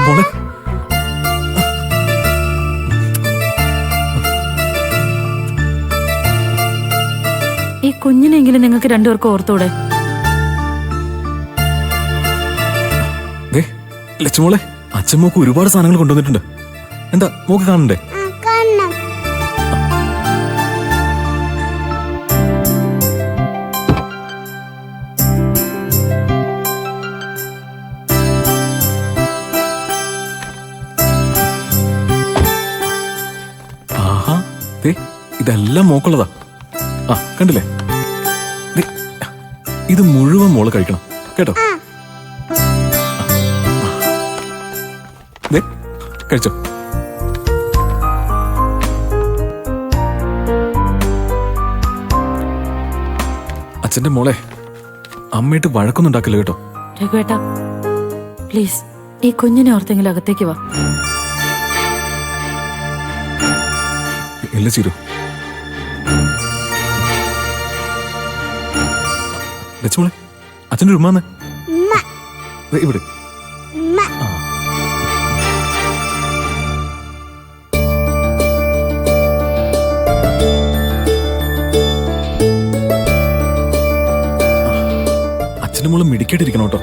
മോളെ ഈ കുഞ്ഞിനെങ്കിലും നിങ്ങൾക്ക് രണ്ടുപേർക്കും ഓർത്തൂടെ? ലച്ചുമോളെ, അച്ഛമ്മക്ക് ഒരുപാട് സാധനങ്ങൾ കൊണ്ടുവന്നിട്ടുണ്ട്. എന്താ മോക്ക് കാണണ്ടേ? ആഹാ, ഇതെല്ലാം മോക്കുള്ളതാ. ആ കണ്ടില്ലേ? ഇത് മുഴുവൻ മോള് കഴിക്കണം കേട്ടോ. കഴിച്ചോ. അച്ഛന്റെ മോളെ, അമ്മയിട്ട് വഴക്കൊന്നും ഉണ്ടാക്കില്ല കേട്ടോ. രഘുവേട്ടാ പ്ലീസ്, ഈ കുഞ്ഞിനെ ഓർത്തെങ്കിലും അകത്തേക്ക് വാ. ഇല്ല ചിരു. ലച്ചുമോളെ, അച്ഛൻ്റെ ഉമ്മാന്ന് ഇവിടെ. അച്ഛൻ്റെ മോള് മിടിക്കേട്ടിരിക്കണം കേട്ടോ.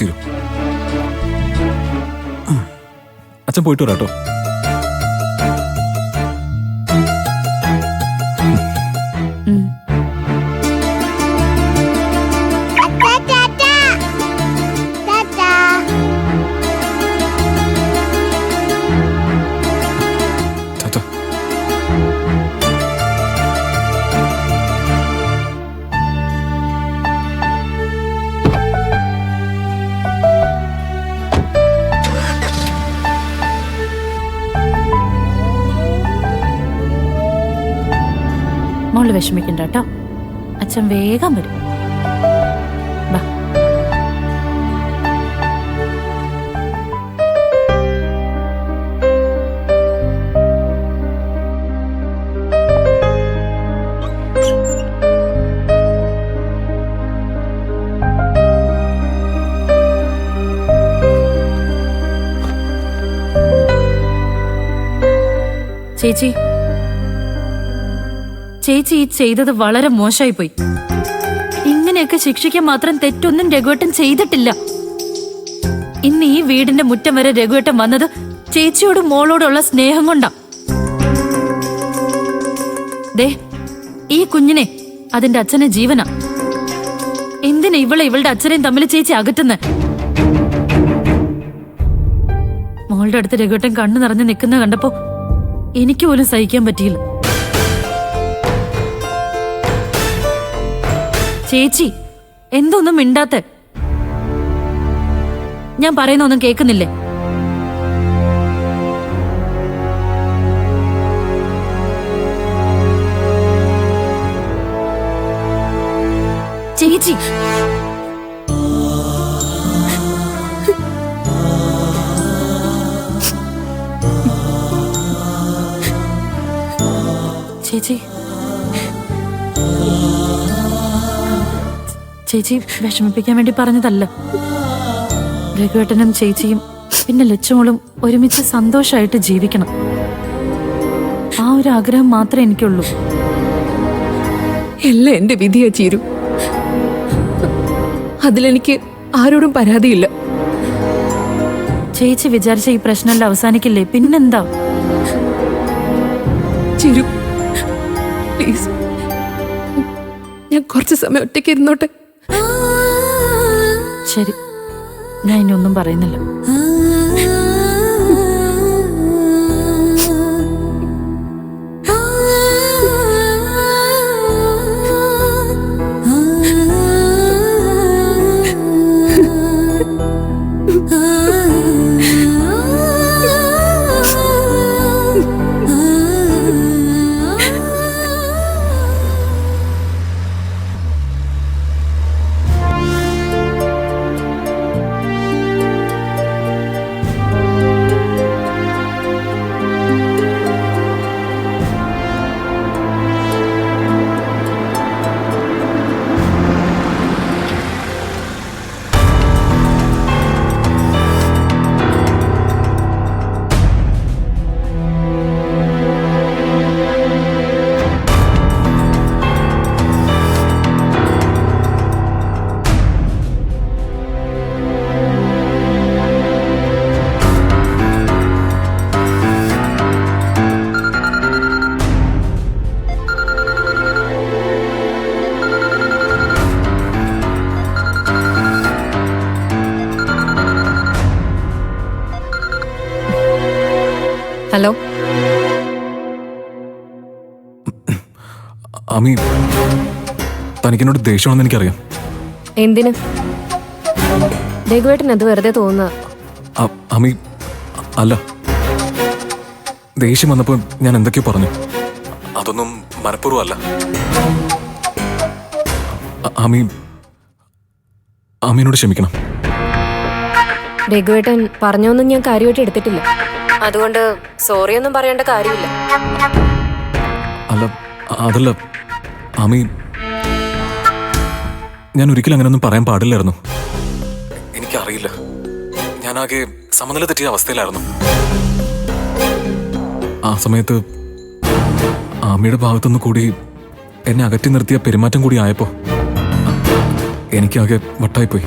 ചിരു, അച്ഛൻ പോയിട്ട് വരാട്ടോ. മോള് വിഷമിക്കണ്ട കേട്ടോ, അച്ഛൻ വേഗം വരും. ബാ. ചേച്ചി, ചേച്ചി ഈ ചെയ്തത് വളരെ മോശമായി പോയി. ഇങ്ങനെയൊക്കെ ശിക്ഷിക്കാൻ മാത്രം തെറ്റൊന്നും രഘുവേട്ടൻ ചെയ്തിട്ടില്ല. ഇന്ന് ഈ വീടിന്റെ മുറ്റം വരെ രഘുവേട്ടൻ വന്നത് ചേച്ചിയോടും മോളോടുള്ള സ്നേഹം കൊണ്ടാ. ദേ, ഈ കുഞ്ഞിനെ അതിന്റെ അച്ഛനെ ജീവനാ. എന്തിനാ ഇവളുടെ അച്ഛനെയും തമ്മിൽ ചേച്ചി അകറ്റുന്നേ? മോളുടെ അടുത്ത് രഘുവേട്ടൻ കണ്ണു നിറഞ്ഞു നിൽക്കുന്ന കണ്ടപ്പോ എനിക്ക് പോലും സഹിക്കാൻ പറ്റിയില്ല. ചേച്ചി എന്തൊന്നും മിണ്ടാത്ത? ഞാൻ പറയുന്ന ഒന്നും കേൾക്കുന്നില്ലേ? ചേച്ചി, ചേച്ചി, ചേച്ചി വിഷമിപ്പിക്കാൻ വേണ്ടി പറഞ്ഞതല്ല. രഘുവേട്ടനും ചേച്ചിയും പിന്നെ ലച്ചുമോളും ഒരുമിച്ച് സന്തോഷമായിട്ട് ജീവിക്കണം. ആ ഒരു ആഗ്രഹം മാത്രമേ എനിക്കുള്ളൂ. എല്ലാം എന്റെ വിധിയാ ചീരു. അതിലെനിക്ക് ആരോടും പരാതിയില്ല. ചേച്ചി വിചാരിച്ച ഈ പ്രശ്നമെല്ലാം അവസാനിക്കില്ലേ? പിന്നെന്താ? ചിരു പ്ലീസ്, ഞാൻ കുറച്ച് സമയം ഒറ്റയ്ക്ക് ഇരുന്നോട്ടെ. ശരി, ഞാൻ ഇനി ഒന്നും പറയുന്നില്ല. ആമി തനിക്കെന്നോട് ദേഷ്യമാണെന്ന് എനിക്കറിയാം. എന്തിന്? രഘുവേട്ടൻ അത് വെറുതെ തോന്നുക. ആമി അല്ല, ദേഷ്യം വന്നപ്പോൾ ഞാൻ എന്തൊക്കെയോ പറഞ്ഞു. അതൊന്നും മനഃപൂർവ്വം അല്ല. ആമിയോട് ക്ഷമിക്കണം. രഘുവേട്ടൻ പറഞ്ഞൊന്നും ഞാൻ കാര്യമായിട്ട് എടുത്തിട്ടില്ല. അതുകൊണ്ട് സോറിയൊന്നും പറയേണ്ട കാര്യമില്ല. അല്ല, അതല്ല ആമി, ഞാൻ ഒരിക്കലും അങ്ങനെയൊന്നും പറയാൻ പാടില്ലായിരുന്നു. എനിക്കറിയില്ല, ഞാനാകെ സമനില തെറ്റിയ അവസ്ഥയിലായിരുന്നു. ആ സമയത്ത് ആമിയുടെ ഭാഗത്തുനിന്ന് കൂടി എന്നെ അകറ്റി നിർത്തിയ പെരുമാറ്റം കൂടി ആയപ്പോ എനിക്കാകെ വട്ടായിപ്പോയി.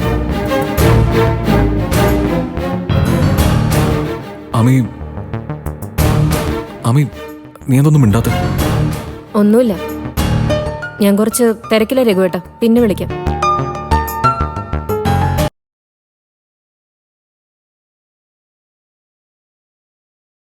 ആമി നീ എന്തൊന്നും മിണ്ടാത്ത? ഒന്നുമില്ല, ഞാൻ കുറച്ച് തിരക്കില്ല രഘുവേട്ട. പിന്നെ വിളിക്കാം.